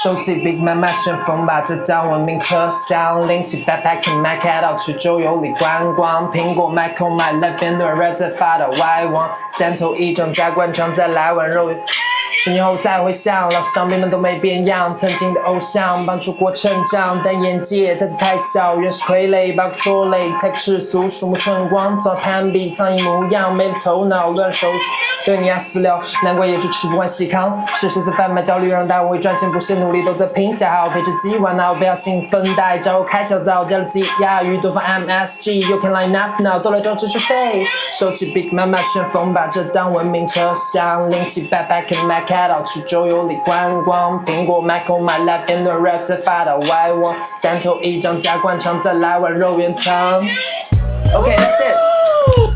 收起 Big 慢慢旋风，把这当文明车厢。拎起 backpack and Mac 开到去周游里观光。苹果 Mac on my left， 边对人在发到外网。三头一张加灌肠，再来碗肉。10年后再回想，老师长辈们都没变样，曾经的偶像帮助过成长，但眼界再次太小，原是傀儡，把拖累，太世俗，鼠目寸光，早攀比苍蝇模样，没了头脑，乱手对你压饲料，难怪也就吃不惯细糠。事实在贩卖焦虑，让大家为赚钱不懈努力，都在拼下好陪着鸡玩闹，不要兴奋带招开销早加了鸡鸭鱼，多放 MSG，You can line up now， 都来装持续费，收起 Big 慢慢旋风，把这当文明车厢，拎起 backpack and Mac。开到去周游里观光，苹果 Mac on my lap， 边段 rap 再发到外网，三头一张加灌肠，再来碗肉圆汤。OK，that's it。